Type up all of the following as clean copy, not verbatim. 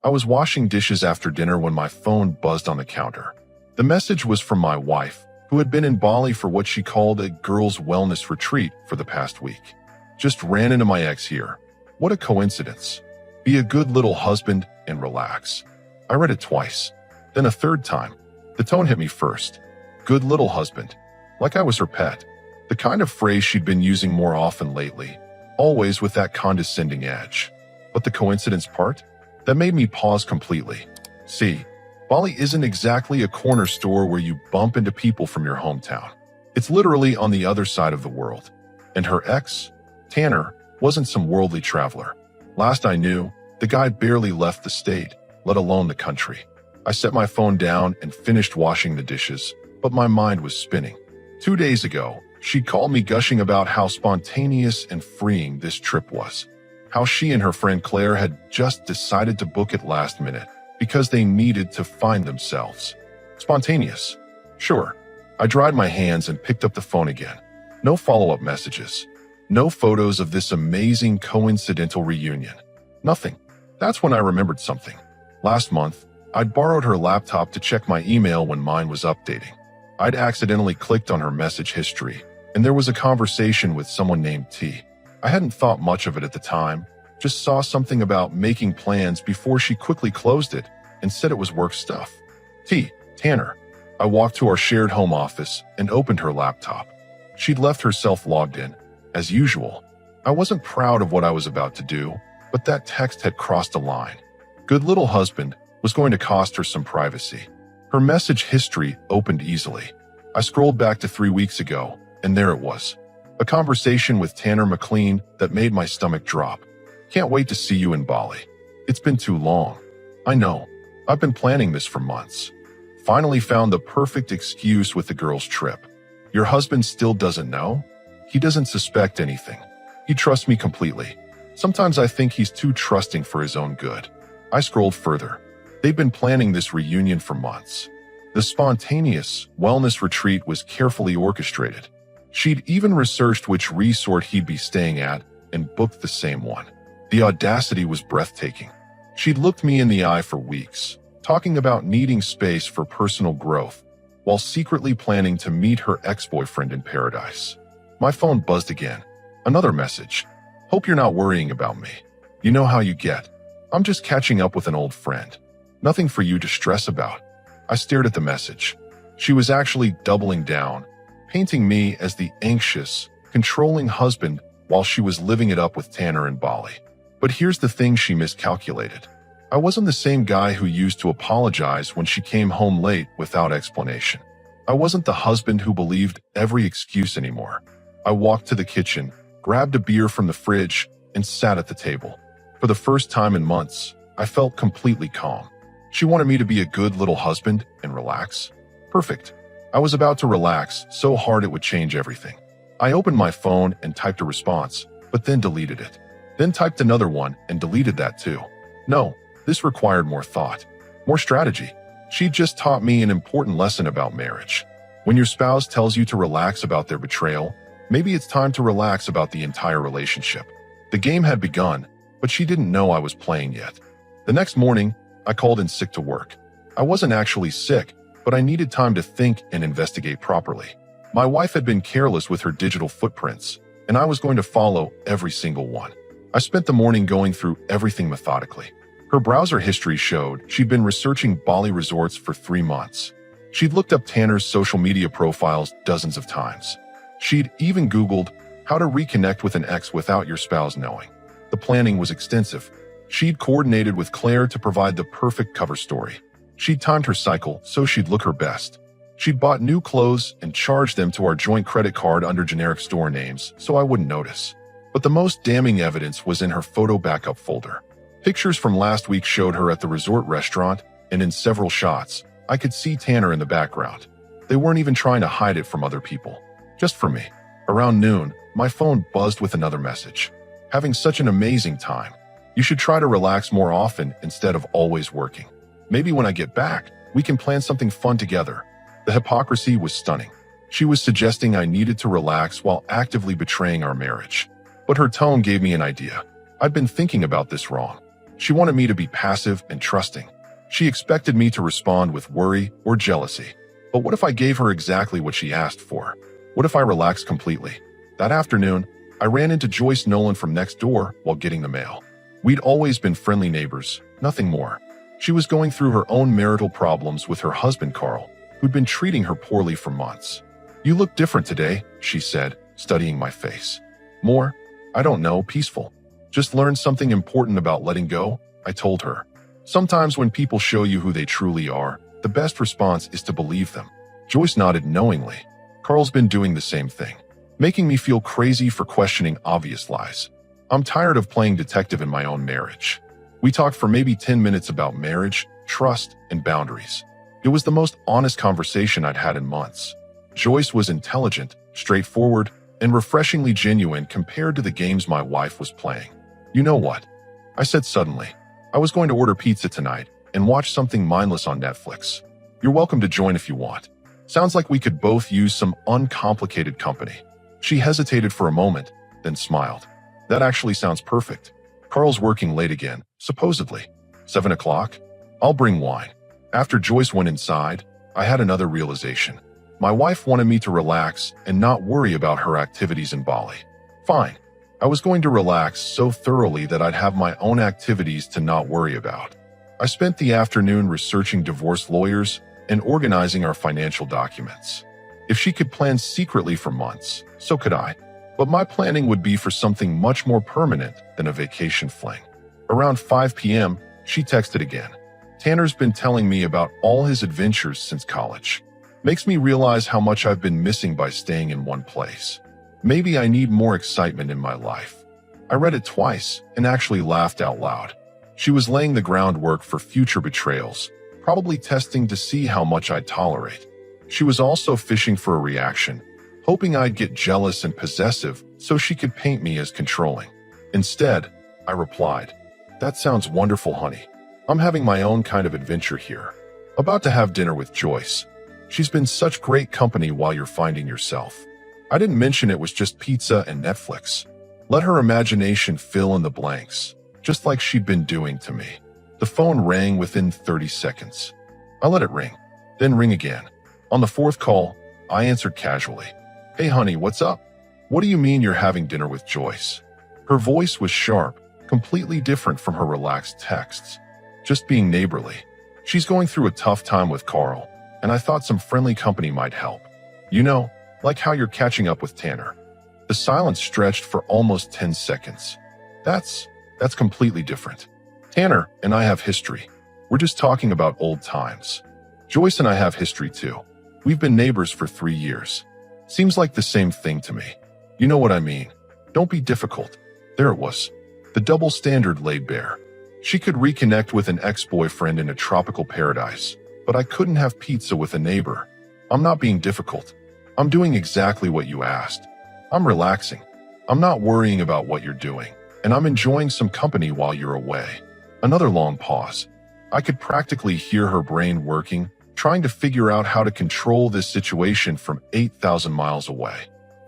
I was washing dishes after dinner when my phone buzzed on the counter. The message was from my wife, who had been in Bali for what she called a girls' wellness retreat for the past week. Just ran into my ex here. What a coincidence. Be a good little husband and relax. I read it twice, then a third time. The tone hit me first. Good little husband. Like I was her pet. The kind of phrase she'd been using more often lately, always with that condescending edge. But the coincidence part? That made me pause completely. See, Bali isn't exactly a corner store where you bump into people from your hometown. It's literally on the other side of the world. And her ex, Tanner, wasn't some worldly traveler. Last I knew, the guy barely left the state, let alone the country. I set my phone down and finished washing the dishes, but my mind was spinning. 2 days ago, she called me gushing about how spontaneous and freeing this trip was. How she and her friend Claire had just decided to book it last minute because they needed to find themselves. Spontaneous. Sure. I dried my hands and picked up the phone again. No follow-up messages. No photos of this amazing coincidental reunion. Nothing. That's when I remembered something. Last month, I'd borrowed her laptop to check my email when mine was updating. I'd accidentally clicked on her message history, and there was a conversation with someone named T. I hadn't thought much of it at the time, just saw something about making plans before she quickly closed it and said it was work stuff. T. Tanner. I walked to our shared home office and opened her laptop. She'd left herself logged in, as usual. I wasn't proud of what I was about to do, but that text had crossed a line. Good little husband was going to cost her some privacy. Her message history opened easily. I scrolled back to 3 weeks ago, and there it was. A conversation with Tanner McLean that made my stomach drop. Can't wait to see you in Bali. It's been too long. I know. I've been planning this for months. Finally found the perfect excuse with the girls' trip. Your husband still doesn't know? He doesn't suspect anything. He trusts me completely. Sometimes I think he's too trusting for his own good. I scrolled further. They've been planning this reunion for months. The spontaneous wellness retreat was carefully orchestrated. She'd even researched which resort he'd be staying at and booked the same one. The audacity was breathtaking. She'd looked me in the eye for weeks, talking about needing space for personal growth, while secretly planning to meet her ex-boyfriend in paradise. My phone buzzed again. Another message. Hope you're not worrying about me. You know how you get. I'm just catching up with an old friend. Nothing for you to stress about. I stared at the message. She was actually doubling down, painting me as the anxious, controlling husband while she was living it up with Tanner in Bali. But here's the thing she miscalculated. I wasn't the same guy who used to apologize when she came home late without explanation. I wasn't the husband who believed every excuse anymore. I walked to the kitchen, grabbed a beer from the fridge, and sat at the table. For the first time in months, I felt completely calm. She wanted me to be a good little husband and relax. Perfect. I was about to relax so hard it would change everything. I opened my phone and typed a response, but then deleted it. Then typed another one and deleted that too. No, this required more thought, more strategy. She just taught me an important lesson about marriage. When your spouse tells you to relax about their betrayal, maybe it's time to relax about the entire relationship. The game had begun, but she didn't know I was playing yet. The next morning, I called in sick to work. I wasn't actually sick, but I needed time to think and investigate properly. My wife had been careless with her digital footprints, and I was going to follow every single one. I spent the morning going through everything methodically. Her browser history showed she'd been researching Bali resorts for 3 months. She'd looked up Tanner's social media profiles dozens of times. She'd even Googled how to reconnect with an ex without your spouse knowing. The planning was extensive. She'd coordinated with Claire to provide the perfect cover story. She'd timed her cycle so she'd look her best. She'd bought new clothes and charged them to our joint credit card under generic store names so I wouldn't notice. But the most damning evidence was in her photo backup folder. Pictures from last week showed her at the resort restaurant, and in several shots, I could see Tanner in the background. They weren't even trying to hide it from other people. Just for me. Around noon, my phone buzzed with another message. Having such an amazing time. You should try to relax more often instead of always working. Maybe when I get back, we can plan something fun together. The hypocrisy was stunning. She was suggesting I needed to relax while actively betraying our marriage. But her tone gave me an idea. I'd been thinking about this wrong. She wanted me to be passive and trusting. She expected me to respond with worry or jealousy. But what if I gave her exactly what she asked for? What if I relaxed completely? That afternoon, I ran into Joyce Nolan from next door while getting the mail. We'd always been friendly neighbors, nothing more. She was going through her own marital problems with her husband Carl, who'd been treating her poorly for months. "You look different today," she said, studying my face. "More? I don't know, peaceful. Just learned something important about letting go," I told her. "Sometimes when people show you who they truly are, the best response is to believe them." Joyce nodded knowingly. Carl's been doing the same thing, making me feel crazy for questioning obvious lies. I'm tired of playing detective in my own marriage. We talked for maybe 10 minutes about marriage, trust, and boundaries. It was the most honest conversation I'd had in months. Joyce was intelligent, straightforward, and refreshingly genuine compared to the games my wife was playing. "You know what?" I said suddenly. "I was going to order pizza tonight and watch something mindless on Netflix. You're welcome to join if you want. Sounds like we could both use some uncomplicated company." She hesitated for a moment, then smiled. "That actually sounds perfect. Carl's working late again, supposedly. 7 o'clock? I'll bring wine." After Joyce went inside, I had another realization. My wife wanted me to relax and not worry about her activities in Bali. Fine. I was going to relax so thoroughly that I'd have my own activities to not worry about. I spent the afternoon researching divorce lawyers and organizing our financial documents. If she could plan secretly for months, so could I. But my planning would be for something much more permanent than a vacation fling. Around 5 p.m., she texted again. "Tanner's been telling me about all his adventures since college. Makes me realize how much I've been missing by staying in one place. Maybe I need more excitement in my life." I read it twice and actually laughed out loud. She was laying the groundwork for future betrayals, probably testing to see how much I'd tolerate. She was also fishing for a reaction, hoping I'd get jealous and possessive so she could paint me as controlling. Instead, I replied, "That sounds wonderful, honey. I'm having my own kind of adventure here. About to have dinner with Joyce. She's been such great company while you're finding yourself." I didn't mention it was just pizza and Netflix. Let her imagination fill in the blanks, just like she'd been doing to me. The phone rang within 30 seconds. I let it ring, then ring again. On the fourth call, I answered casually. "Hey honey, what's up? What do you mean you're having dinner with Joyce?" Her voice was sharp, completely different from her relaxed texts. "Just being neighborly. She's going through a tough time with Carl, and I thought some friendly company might help. You know, like how you're catching up with Tanner." The silence stretched for almost 10 seconds. That's completely different. Tanner and I have history. We're just talking about old times. Joyce and I have history too. We've been neighbors for 3 years. Seems like the same thing to me. You know what I mean. Don't be difficult. There it was. The double standard laid bare. She could reconnect with an ex-boyfriend in a tropical paradise, but I couldn't have pizza with a neighbor. I'm not being difficult. I'm doing exactly what you asked. I'm relaxing. I'm not worrying about what you're doing, and I'm enjoying some company while you're away. Another long pause. I could practically hear her brain working, trying to figure out how to control this situation from 8,000 miles away.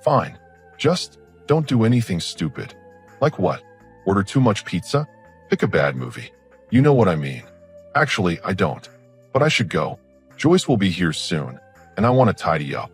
Fine. Just don't do anything stupid. Like what? Order too much pizza? Pick a bad movie. You know what I mean. Actually, I don't. But I should go. Joyce will be here soon, and I want to tidy up.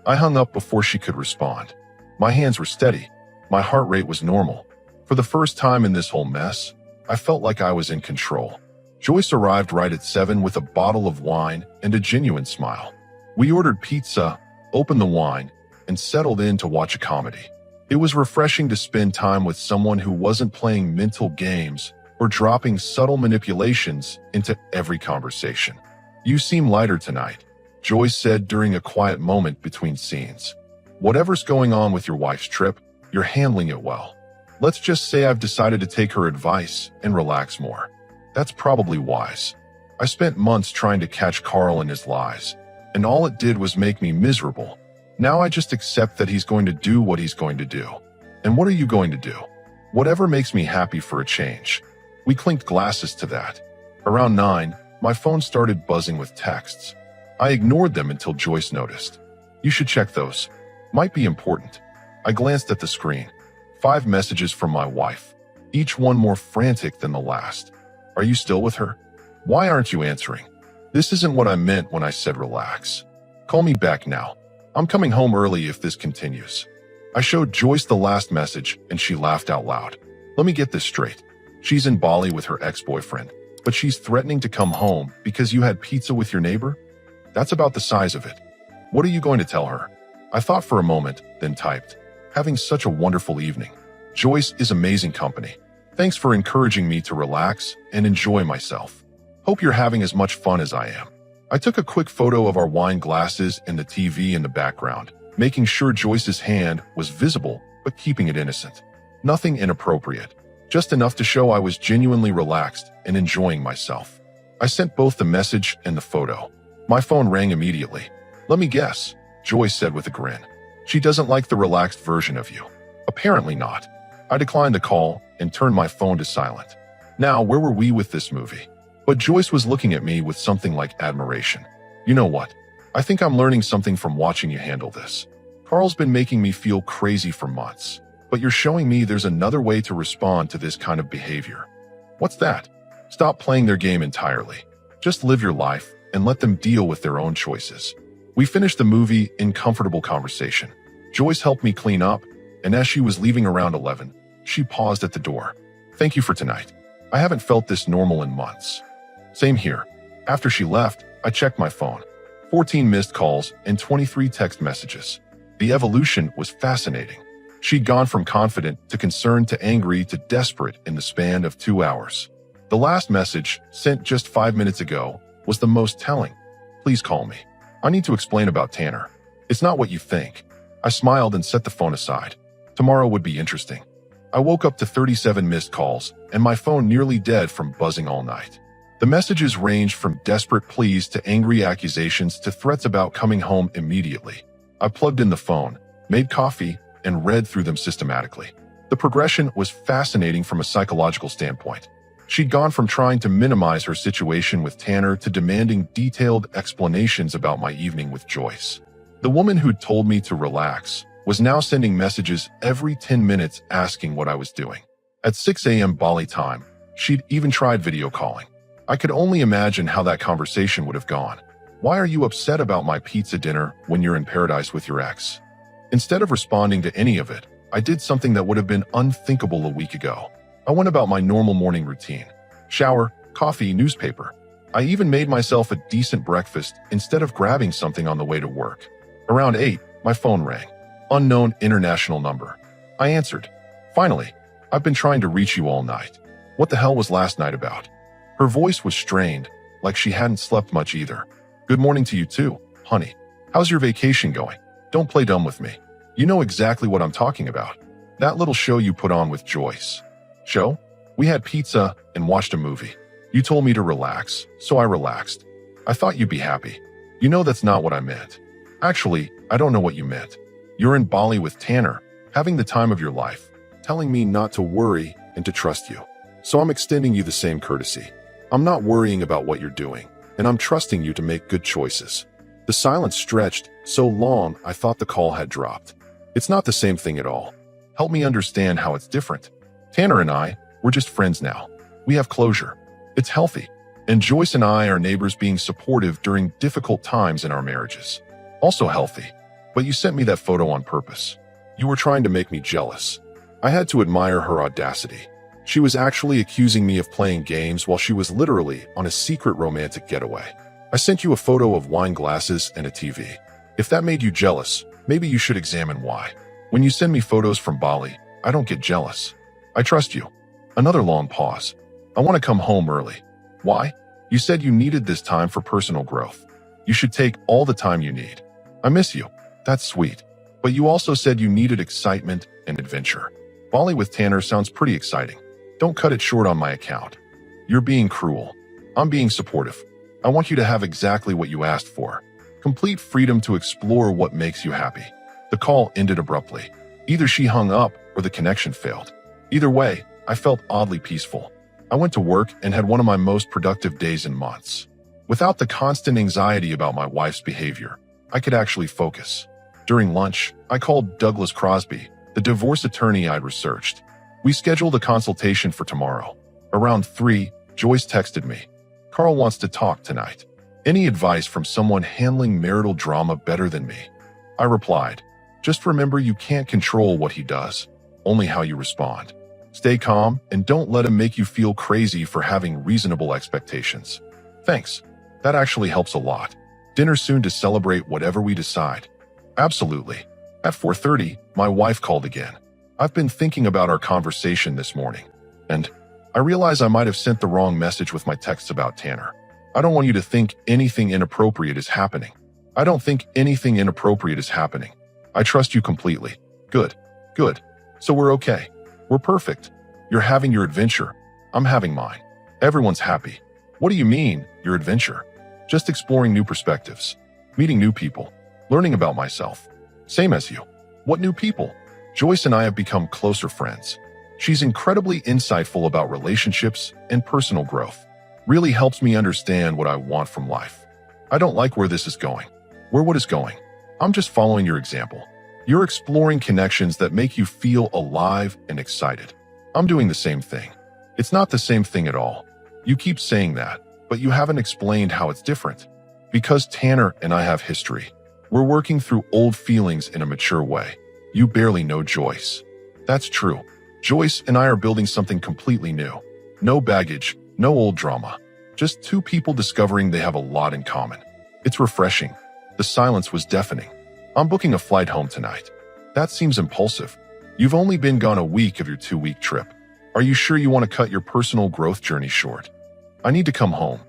I hung up before she could respond. My hands were steady. My heart rate was normal. For the first time in this whole mess, I felt like I was in control. Joyce arrived right at 7 with a bottle of wine and a genuine smile. We ordered pizza, opened the wine, and settled in to watch a comedy. It was refreshing to spend time with someone who wasn't playing mental games or dropping subtle manipulations into every conversation. "You seem lighter tonight," Joyce said during a quiet moment between scenes. "Whatever's going on with your wife's trip, you're handling it well. Let's just say I've decided to take her advice and relax more. That's probably wise. I spent months trying to catch Carl in his lies, and all it did was make me miserable. Now I just accept that he's going to do what he's going to do. And what are you going to do? Whatever makes me happy for a change." We clinked glasses to that. Around 9, my phone started buzzing with texts. I ignored them until Joyce noticed. "You should check those. Might be important." I glanced at the screen. 5 messages from my wife, each one more frantic than the last. Are you still with her? Why aren't you answering? This isn't what I meant when I said relax. Call me back now. I'm coming home early if this continues. I showed Joyce the last message and she laughed out loud. Let me get this straight. She's in Bali with her ex-boyfriend, but she's threatening to come home because you had pizza with your neighbor? That's about the size of it. What are you going to tell her? I thought for a moment, then typed. Having such a wonderful evening. Joyce is amazing company. Thanks for encouraging me to relax and enjoy myself. Hope you're having as much fun as I am. I took a quick photo of our wine glasses and the TV in the background, making sure Joyce's hand was visible, but keeping it innocent. Nothing inappropriate, just enough to show I was genuinely relaxed and enjoying myself. I sent both the message and the photo. My phone rang immediately. Let me guess, Joyce said with a grin. She doesn't like the relaxed version of you. Apparently not. I declined the call and turned my phone to silent. Now, where were we with this movie? But Joyce was looking at me with something like admiration. You know what? I think I'm learning something from watching you handle this. Carl's been making me feel crazy for months, but you're showing me there's another way to respond to this kind of behavior. What's that? Stop playing their game entirely. Just live your life and let them deal with their own choices. We finished the movie in comfortable conversation. Joyce helped me clean up, and as she was leaving around 11, she paused at the door. Thank you for tonight. I haven't felt this normal in months. Same here. After she left, I checked my phone. 14 missed calls and 23 text messages. The evolution was fascinating. She'd gone from confident to concerned to angry to desperate in the span of 2 hours. The last message, sent just 5 minutes ago, was the most telling. Please call me. I need to explain about Tanner. It's not what you think. I smiled and set the phone aside. Tomorrow would be interesting. I woke up to 37 missed calls and my phone nearly dead from buzzing all night. The messages ranged from desperate pleas to angry accusations to threats about coming home immediately. I plugged in the phone, made coffee, and read through them systematically. The progression was fascinating from a psychological standpoint. She'd gone from trying to minimize her situation with Tanner to demanding detailed explanations about my evening with Joyce. The woman who'd told me to relax was now sending messages every 10 minutes asking what I was doing. At 6 a.m. Bali time, she'd even tried video calling. I could only imagine how that conversation would have gone. Why are you upset about my pizza dinner when you're in paradise with your ex? Instead of responding to any of it, I did something that would have been unthinkable a week ago. I went about my normal morning routine. Shower, coffee, newspaper. I even made myself a decent breakfast instead of grabbing something on the way to work. Around 8, my phone rang. Unknown international number. I answered. Finally, I've been trying to reach you all night. What the hell was last night about? Her voice was strained, like she hadn't slept much either. Good morning to you too, honey. How's your vacation going? Don't play dumb with me. You know exactly what I'm talking about. That little show you put on with Joyce. Show? We had pizza and watched a movie. You told me to relax, so I relaxed. I thought you'd be happy. You know that's not what I meant. Actually, I don't know what you meant. You're in Bali with Tanner, having the time of your life, telling me not to worry and to trust you. So I'm extending you the same courtesy. I'm not worrying about what you're doing, and I'm trusting you to make good choices. The silence stretched so long I thought the call had dropped. It's not the same thing at all. Help me understand how it's different. Tanner and I, we're just friends now. We have closure. It's healthy. And Joyce and I are neighbors being supportive during difficult times in our marriages. Also healthy. But you sent me that photo on purpose. You were trying to make me jealous. I had to admire her audacity. She was actually accusing me of playing games while she was literally on a secret romantic getaway. I sent you a photo of wine glasses and a TV. If that made you jealous, maybe you should examine why. When you send me photos from Bali, I don't get jealous. I trust you. Another long pause. I want to come home early. Why? You said you needed this time for personal growth. You should take all the time you need. I miss you. That's sweet. But you also said you needed excitement and adventure. Bali with Tanner sounds pretty exciting. Don't cut it short on my account. You're being cruel. I'm being supportive. I want you to have exactly what you asked for. Complete freedom to explore what makes you happy. The call ended abruptly. Either she hung up or the connection failed. Either way, I felt oddly peaceful. I went to work and had one of my most productive days in months. Without the constant anxiety about my wife's behavior, I could actually focus. During lunch, I called Douglas Crosby, the divorce attorney I'd researched. We scheduled a consultation for tomorrow. Around 3, Joyce texted me. Carl wants to talk tonight. Any advice from someone handling marital drama better than me? I replied, just remember you can't control what he does, only how you respond. Stay calm and don't let him make you feel crazy for having reasonable expectations. Thanks. That actually helps a lot. Dinner soon to celebrate whatever we decide. Absolutely. At 4:30, my wife called again. I've been thinking about our conversation this morning, and I realize I might have sent the wrong message with my texts about Tanner. I don't want you to think anything inappropriate is happening. I don't think anything inappropriate is happening. I trust you completely. Good. Good. So we're okay. We're perfect. You're having your adventure. I'm having mine. Everyone's happy. What do you mean, your adventure? Just exploring new perspectives, meeting new people, learning about myself. Same as you. What new people? Joyce and I have become closer friends. She's incredibly insightful about relationships and personal growth. Really helps me understand what I want from life. I don't like where this is going. Where what is going? I'm just following your example. You're exploring connections that make you feel alive and excited. I'm doing the same thing. It's not the same thing at all. You keep saying that, but you haven't explained how it's different. Because Tanner and I have history. We're working through old feelings in a mature way. You barely know Joyce. That's true. Joyce and I are building something completely new. No baggage, no old drama. Just two people discovering they have a lot in common. It's refreshing. The silence was deafening. I'm booking a flight home tonight. That seems impulsive. You've only been gone a week of your 2-week trip. Are you sure you want to cut your personal growth journey short? I need to come home,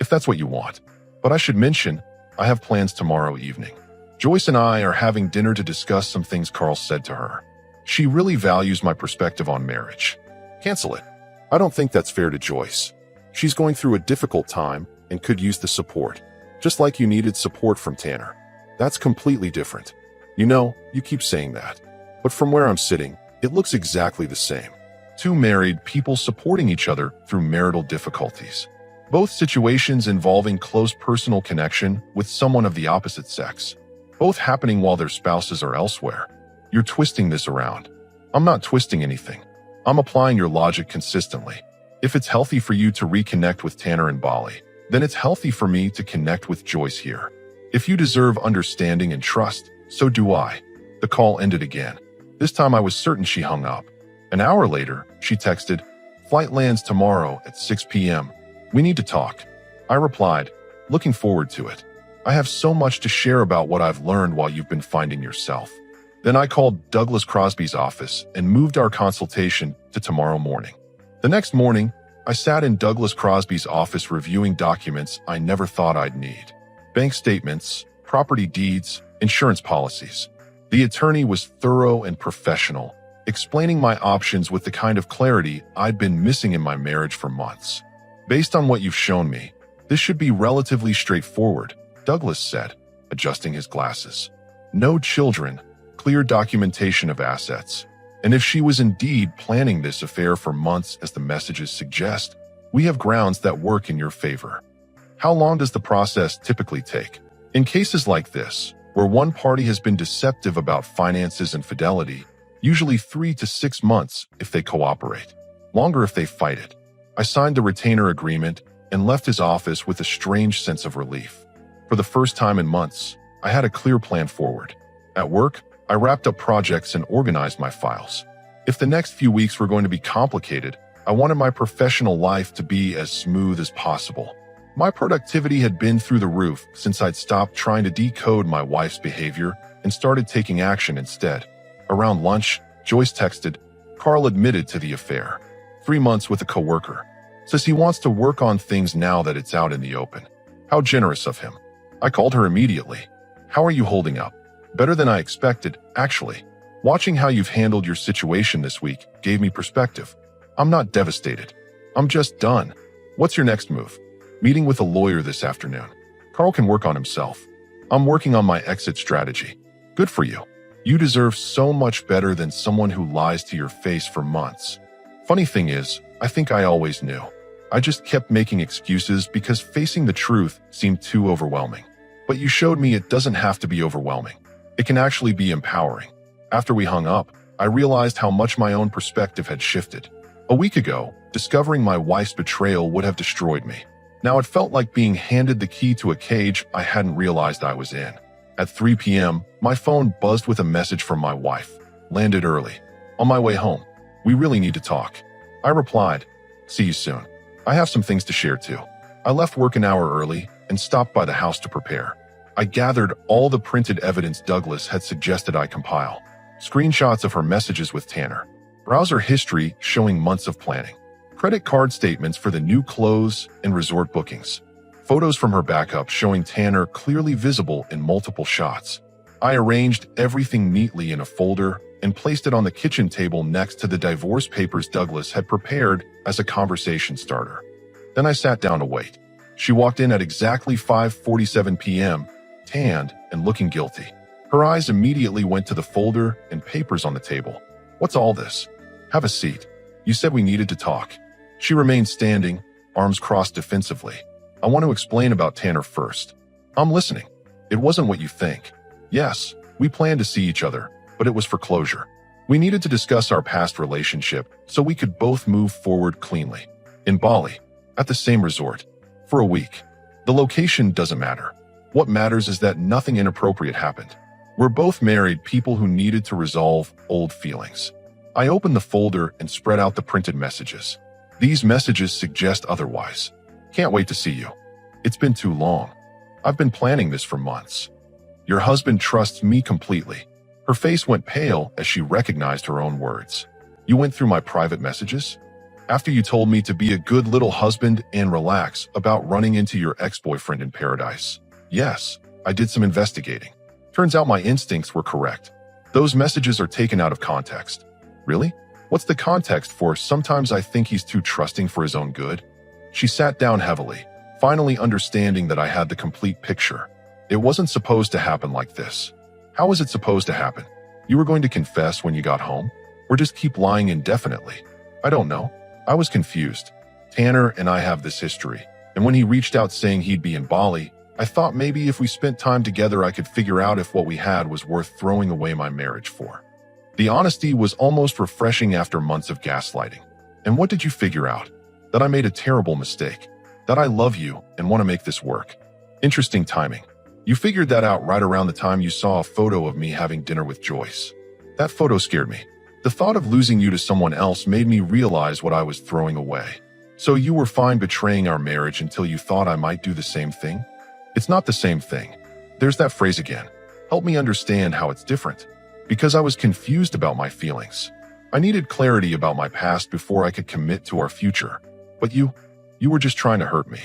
if that's what you want. But I should mention, I have plans tomorrow evening. Joyce and I are having dinner to discuss some things Carl said to her. She really values my perspective on marriage. Cancel it. I don't think that's fair to Joyce. She's going through a difficult time and could use the support, just like you needed support from Tanner. That's completely different. You know, you keep saying that. But from where I'm sitting, it looks exactly the same. Two married people supporting each other through marital difficulties. Both situations involving close personal connection with someone of the opposite sex. Both happening while their spouses are elsewhere. You're twisting this around. I'm not twisting anything. I'm applying your logic consistently. If it's healthy for you to reconnect with Tanner in Bali, then it's healthy for me to connect with Joyce here. If you deserve understanding and trust, so do I. The call ended again. This time I was certain she hung up. An hour later, she texted, "Flight lands tomorrow at 6 p.m. We need to talk." I replied, "Looking forward to it. I have so much to share about what I've learned while you've been finding yourself." Then I called Douglas Crosby's office and moved our consultation to tomorrow morning. The next morning, I sat in Douglas Crosby's office reviewing documents I never thought I'd need. Bank statements, property deeds, insurance policies. The attorney was thorough and professional, explaining my options with the kind of clarity I'd been missing in my marriage for months. "Based on what you've shown me, this should be relatively straightforward," Douglas said, adjusting his glasses. "No children, clear documentation of assets. And if she was indeed planning this affair for months as the messages suggest, we have grounds that work in your favor." How long does the process typically take? In cases like this, where one party has been deceptive about finances and fidelity, usually 3 to 6 months if they cooperate, longer if they fight it. I signed the retainer agreement and left his office with a strange sense of relief. For the first time in months, I had a clear plan forward. At work, I wrapped up projects and organized my files. If the next few weeks were going to be complicated, I wanted my professional life to be as smooth as possible. My productivity had been through the roof since I'd stopped trying to decode my wife's behavior and started taking action instead. Around lunch, Joyce texted, "Carl admitted to the affair. 3 months with a coworker. Says he wants to work on things now that it's out in the open. How generous of him." I called her immediately. "How are you holding up?" "Better than I expected, actually. Watching how you've handled your situation this week gave me perspective. I'm not devastated. I'm just done. What's your next move?" "Meeting with a lawyer this afternoon. Carl can work on himself. I'm working on my exit strategy." "Good for you. You deserve so much better than someone who lies to your face for months." Funny thing is, I think I always knew. I just kept making excuses because facing the truth seemed too overwhelming. But you showed me it doesn't have to be overwhelming. It can actually be empowering. After we hung up, I realized how much my own perspective had shifted. A week ago, Discovering my wife's betrayal would have destroyed me. Now it felt like being handed the key to a cage I hadn't realized I was in. At 3 p.m., my phone buzzed with a message from my wife. Landed early. On my way home. We really need to talk. I replied, see you soon. I have some things to share too. I left work an hour early and stopped by the house to prepare. I gathered all the printed evidence Douglas had suggested I compile. Screenshots of her messages with Tanner. Browser history showing months of planning. Credit card statements for the new clothes and resort bookings. Photos from her backup showing Tanner clearly visible in multiple shots. I arranged everything neatly in a folder and placed it on the kitchen table next to the divorce papers Douglas had prepared as a conversation starter. Then I sat down to wait. She walked in at exactly 5:47 p.m., tanned and looking guilty. Her eyes immediately went to the folder and papers on the table. What's all this? Have a seat. You said we needed to talk. She remained standing, arms crossed defensively. I want to explain about Tanner first. I'm listening. It wasn't what you think. Yes, we planned to see each other, but it was for closure. We needed to discuss our past relationship so we could both move forward cleanly. In Bali, at the same resort, for a week. The location doesn't matter. What matters is that nothing inappropriate happened. We're both married people who needed to resolve old feelings. I opened the folder and spread out the printed messages. These messages suggest otherwise. Can't wait to see you. It's been too long. I've been planning this for months. Your husband trusts me completely. Her face went pale as she recognized her own words. You went through my private messages? After you told me to be a good little husband and relax about running into your ex-boyfriend in paradise. Yes, I did some investigating. Turns out my instincts were correct. Those messages are taken out of context. Really? What's the context for sometimes I think he's too trusting for his own good? She sat down heavily, finally understanding that I had the complete picture. It wasn't supposed to happen like this. How was it supposed to happen? You were going to confess when you got home? Or just keep lying indefinitely? I don't know. I was confused. Tanner and I have this history, and when he reached out saying he'd be in Bali, I thought maybe if we spent time together I could figure out if what we had was worth throwing away my marriage for. The honesty was almost refreshing after months of gaslighting. And what did you figure out? That I made a terrible mistake. That I love you and want to make this work. Interesting timing. You figured that out right around the time you saw a photo of me having dinner with Joyce. That photo scared me. The thought of losing you to someone else made me realize what I was throwing away. So you were fine betraying our marriage until you thought I might do the same thing? It's not the same thing. There's that phrase again. Help me understand how it's different. Because I was confused about my feelings. I needed clarity about my past before I could commit to our future. But you were just trying to hurt me.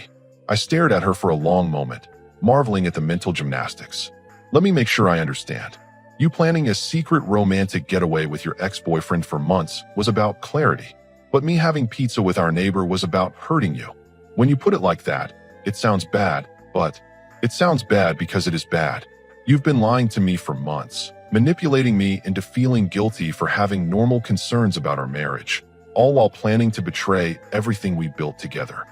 I stared at her for a long moment, marveling at the mental gymnastics. Let me make sure I understand. You planning a secret romantic getaway with your ex-boyfriend for months was about clarity, but me having pizza with our neighbor was about hurting you. When you put it like that, it sounds bad, but it sounds bad because it is bad. You've been lying to me for months, manipulating me into feeling guilty for having normal concerns about our marriage, all while planning to betray everything we built together.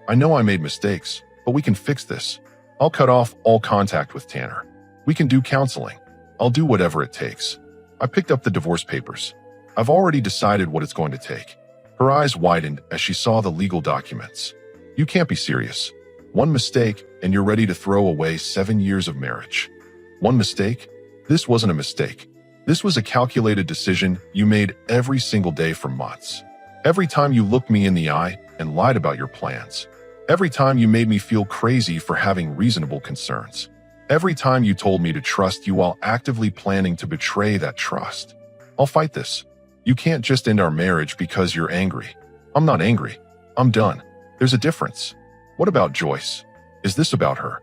I know I made mistakes, but we can fix this. I'll cut off all contact with Tanner. We can do counseling. I'll do whatever it takes. I picked up the divorce papers. I've already decided what it's going to take. Her eyes widened as she saw the legal documents. You can't be serious. One mistake, and you're ready to throw away 7 years of marriage. One mistake? This wasn't a mistake. This was a calculated decision you made every single day for months. Every time you looked me in the eye and lied about your plans. Every time you made me feel crazy for having reasonable concerns. Every time you told me to trust you while actively planning to betray that trust. I'll fight this. You can't just end our marriage because you're angry. I'm not angry. I'm done. There's a difference. What about Joyce? Is this about her?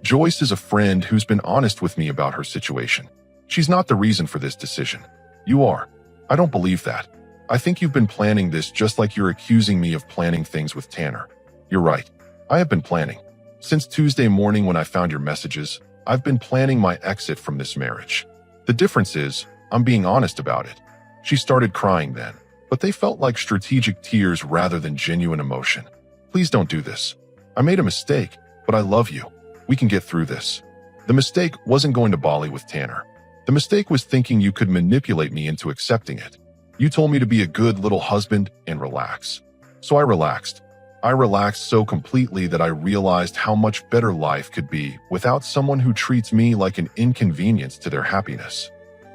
Joyce is a friend who's been honest with me about her situation. She's not the reason for this decision. You are. I don't believe that. I think you've been planning this just like you're accusing me of planning things with Tanner. You're right. I have been planning. Since Tuesday morning when I found your messages, I've been planning my exit from this marriage. The difference is, I'm being honest about it. She started crying then, but they felt like strategic tears rather than genuine emotion. Please don't do this. I made a mistake, but I love you. We can get through this. The mistake wasn't going to Bali with Tanner. The mistake was thinking you could manipulate me into accepting it. You told me to be a good little husband and relax. So I relaxed. I relaxed so completely that I realized how much better life could be without someone who treats me like an inconvenience to their happiness.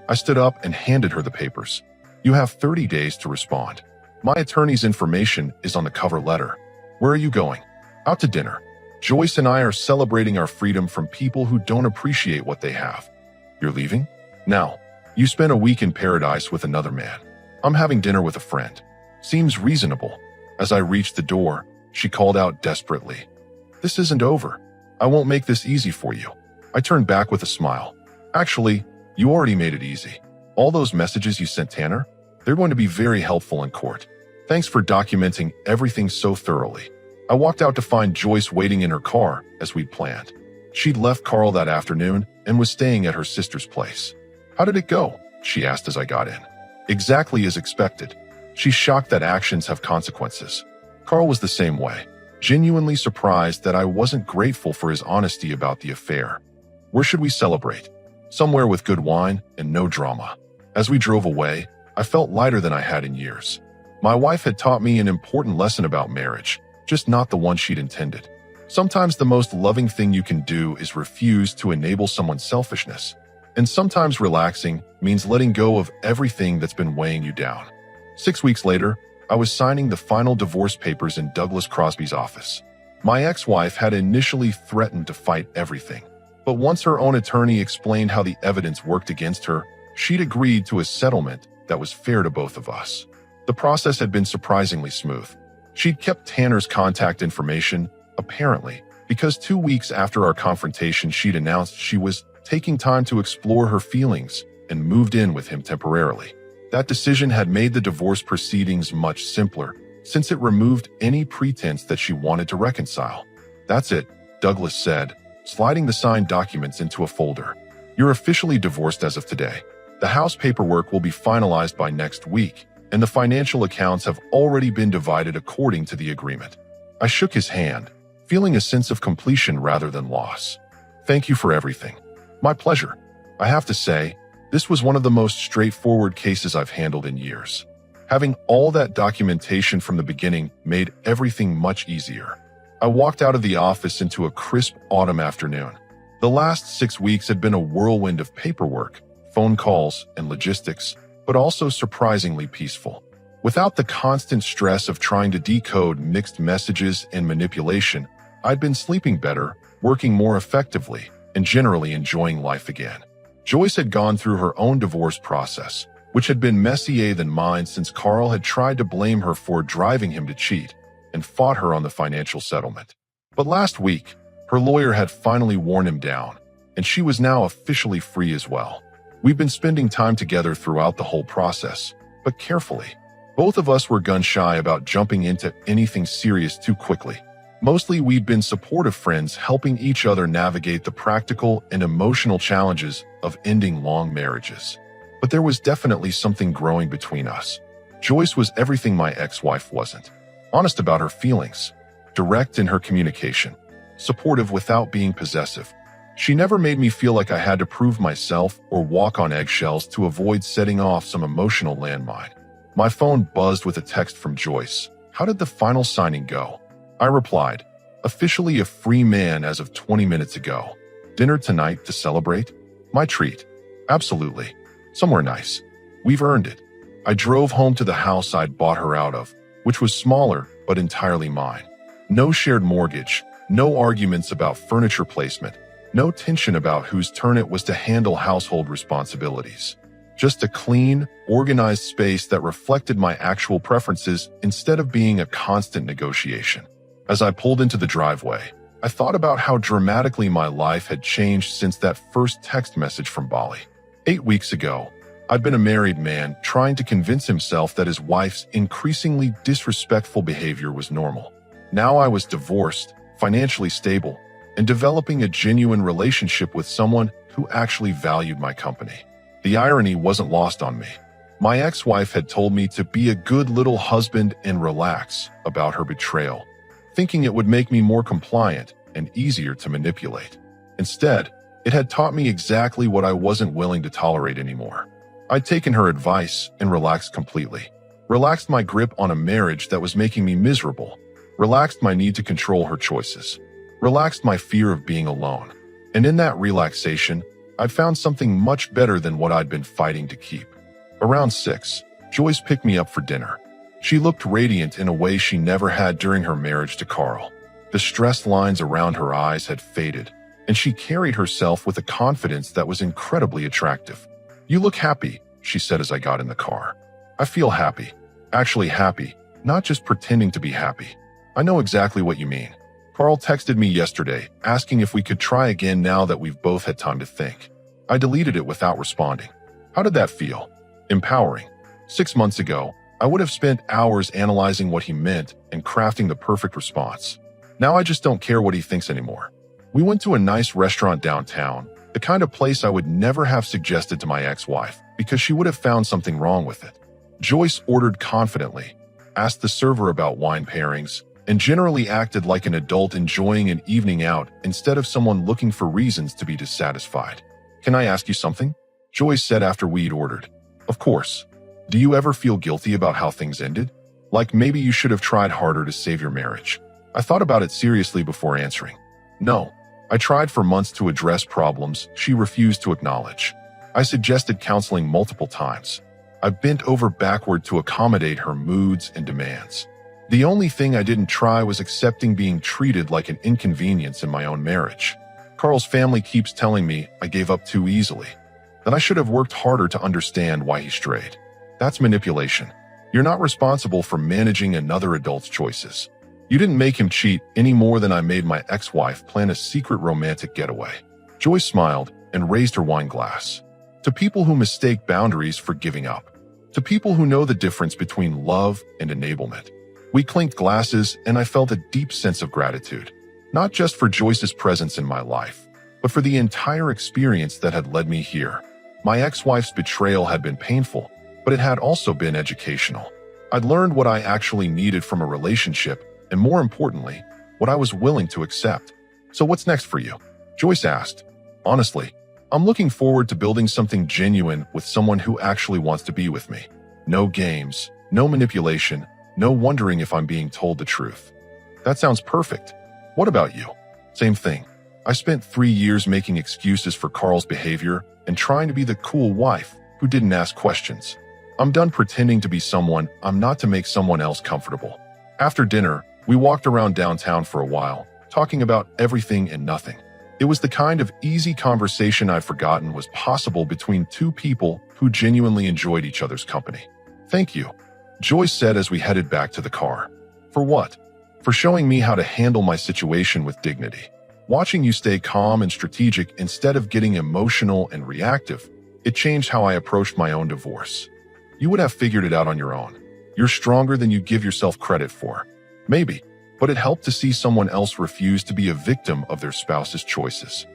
I stood up and handed her the papers. You have 30 days to respond. My attorney's information is on the cover letter. Where are you going? Out to dinner. Joyce and I are celebrating our freedom from people who don't appreciate what they have. You're leaving? Now, you spent a week in paradise with another man. I'm having dinner with a friend. Seems reasonable. As I reached the door, she called out desperately. This isn't over. I won't make this easy for you. I turned back with a smile. Actually, you already made it easy. All those messages you sent Tanner, they're going to be very helpful in court. Thanks for documenting everything so thoroughly. I walked out to find Joyce waiting in her car as we'd planned. She'd left Carl that afternoon and was staying at her sister's place. How did it go? She asked as I got in. Exactly as expected. She's shocked that actions have consequences. Carl was the same way, genuinely surprised that I wasn't grateful for his honesty about the affair. Where should we celebrate? Somewhere with good wine and no drama. As we drove away, I felt lighter than I had in years. My wife had taught me an important lesson about marriage, just not the one she'd intended. Sometimes the most loving thing you can do is refuse to enable someone's selfishness. And sometimes relaxing means letting go of everything that's been weighing you down. 6 weeks later, I was signing the final divorce papers in Douglas Crosby's office. My ex-wife had initially threatened to fight everything. But once her own attorney explained how the evidence worked against her, she'd agreed to a settlement that was fair to both of us. The process had been surprisingly smooth. She'd kept Tanner's contact information, apparently, because 2 weeks after our confrontation she'd announced she was taking time to explore her feelings and moved in with him temporarily. That decision had made the divorce proceedings much simpler, since it removed any pretense that she wanted to reconcile. That's it, Douglas said, sliding the signed documents into a folder. You're officially divorced as of today. The house paperwork will be finalized by next week, and the financial accounts have already been divided according to the agreement. I shook his hand, feeling a sense of completion rather than loss. Thank you for everything. My pleasure. I have to say, this was one of the most straightforward cases I've handled in years. Having all that documentation from the beginning made everything much easier. I walked out of the office into a crisp autumn afternoon. The last 6 weeks had been a whirlwind of paperwork, phone calls, and logistics, but also surprisingly peaceful. Without the constant stress of trying to decode mixed messages and manipulation, I'd been sleeping better, working more effectively, and generally enjoying life again. Joyce had gone through her own divorce process, which had been messier than mine since Carl had tried to blame her for driving him to cheat and fought her on the financial settlement. But last week, her lawyer had finally worn him down, and she was now officially free as well. We've been spending time together throughout the whole process, but carefully. Both of us were gun-shy about jumping into anything serious too quickly. Mostly we'd been supportive friends helping each other navigate the practical and emotional challenges of ending long marriages. But there was definitely something growing between us. Joyce was everything my ex-wife wasn't. Honest about her feelings, direct in her communication, supportive without being possessive. She never made me feel like I had to prove myself or walk on eggshells to avoid setting off some emotional landmine. My phone buzzed with a text from Joyce. How did the final signing go? I replied, officially a free man as of 20 minutes ago. Dinner tonight to celebrate? My treat. Absolutely. Somewhere nice. We've earned it. I drove home to the house I'd bought her out of, which was smaller but entirely mine. No shared mortgage, no arguments about furniture placement, no tension about whose turn it was to handle household responsibilities. Just a clean, organized space that reflected my actual preferences instead of being a constant negotiation. As I pulled into the driveway, I thought about how dramatically my life had changed since that first text message from Bali. 8 weeks ago, I'd been a married man trying to convince himself that his wife's increasingly disrespectful behavior was normal. Now I was divorced, financially stable, and developing a genuine relationship with someone who actually valued my company. The irony wasn't lost on me. My ex-wife had told me to be a good little husband and relax about her betrayal, thinking it would make me more compliant and easier to manipulate. Instead, it had taught me exactly what I wasn't willing to tolerate anymore. I'd taken her advice and relaxed completely. relaxed my grip on a marriage that was making me miserable, relaxed my need to control her choices, relaxed my fear of being alone. And in that relaxation, I'd found something much better than what I'd been fighting to keep. Around 6, Joyce picked me up for dinner. She looked radiant in a way she never had during her marriage to Carl. The stress lines around her eyes had faded, and she carried herself with a confidence that was incredibly attractive. "You look happy," she said as I got in the car. "I feel happy. Actually happy, not just pretending to be happy. I know exactly what you mean. Carl texted me yesterday, asking if we could try again now that we've both had time to think." I deleted it without responding. How did that feel? Empowering. 6 months ago, I would have spent hours analyzing what he meant and crafting the perfect response. Now I just don't care what he thinks anymore. We went to a nice restaurant downtown, the kind of place I would never have suggested to my ex-wife because she would have found something wrong with it. Joyce ordered confidently, asked the server about wine pairings, and generally acted like an adult enjoying an evening out instead of someone looking for reasons to be dissatisfied. "Can I ask you something?" Joyce said after we'd ordered. "Of course. Do you ever feel guilty about how things ended? Like maybe you should have tried harder to save your marriage?" I thought about it seriously before answering. No. I tried for months to address problems she refused to acknowledge. I suggested counseling multiple times. I bent over backward to accommodate her moods and demands. The only thing I didn't try was accepting being treated like an inconvenience in my own marriage. Carl's family keeps telling me I gave up too easily, that I should have worked harder to understand why he strayed. That's manipulation. You're not responsible for managing another adult's choices. You didn't make him cheat any more than I made my ex-wife plan a secret romantic getaway. Joyce smiled and raised her wine glass. To people who mistake boundaries for giving up. To people who know the difference between love and enablement. We clinked glasses and I felt a deep sense of gratitude. Not just for Joyce's presence in my life, but for the entire experience that had led me here. My ex-wife's betrayal had been painful, but it had also been educational. I'd learned what I actually needed from a relationship, and more importantly, what I was willing to accept. "So what's next for you?" Joyce asked. "Honestly, I'm looking forward to building something genuine with someone who actually wants to be with me. No games, no manipulation, no wondering if I'm being told the truth." "That sounds perfect. What about you?" "Same thing. I spent 3 years making excuses for Carl's behavior and trying to be the cool wife who didn't ask questions. I'm done pretending to be someone I'm not to make someone else comfortable." After dinner, we walked around downtown for a while, talking about everything and nothing. It was the kind of easy conversation I'd forgotten was possible between two people who genuinely enjoyed each other's company. "Thank you," Joyce said as we headed back to the car. "For what?" "For showing me how to handle my situation with dignity. Watching you stay calm and strategic instead of getting emotional and reactive, it changed how I approached my own divorce. You would have figured it out on your own. You're stronger than you give yourself credit for. Maybe, but it helped to see someone else refuse to be a victim of their spouse's choices."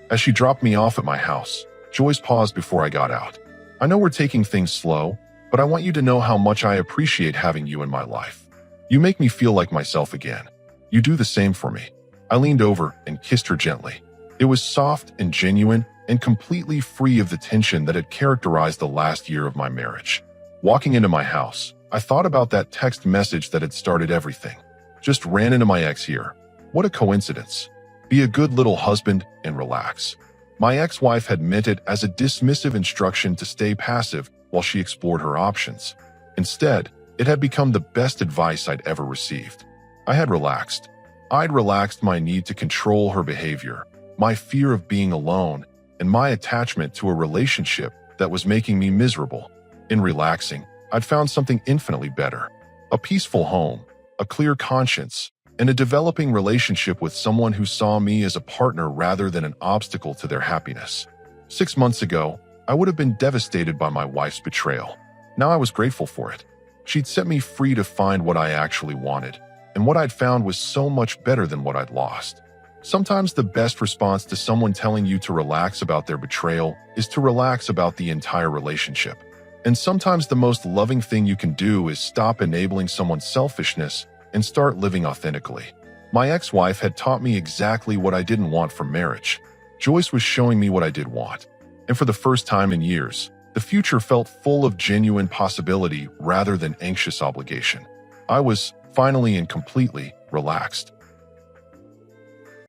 As she dropped me off at my house, Joyce paused before I got out. "I know we're taking things slow, but I want you to know how much I appreciate having you in my life. You make me feel like myself again. You do the same for me." I leaned over and kissed her gently. It was soft and genuine and completely free of the tension that had characterized the last year of my marriage. Walking into my house, I thought about that text message that had started everything. "Just ran into my ex here. What a coincidence. Be a good little husband and relax." My ex-wife had meant it as a dismissive instruction to stay passive while she explored her options. Instead, it had become the best advice I'd ever received. I had relaxed. I'd relaxed my need to control her behavior, my fear of being alone, and my attachment to a relationship that was making me miserable. In relaxing, I'd found something infinitely better. A peaceful home, a clear conscience, and a developing relationship with someone who saw me as a partner rather than an obstacle to their happiness. 6 months ago, I would have been devastated by my wife's betrayal. Now I was grateful for it. She'd set me free to find what I actually wanted, and what I'd found was so much better than what I'd lost. Sometimes the best response to someone telling you to relax about their betrayal is to relax about the entire relationship. And sometimes the most loving thing you can do is stop enabling someone's selfishness and start living authentically. My ex-wife had taught me exactly what I didn't want from marriage. Joyce was showing me what I did want. And for the first time in years, the The future felt full of genuine possibility rather than anxious obligation. I was finally and completely relaxed.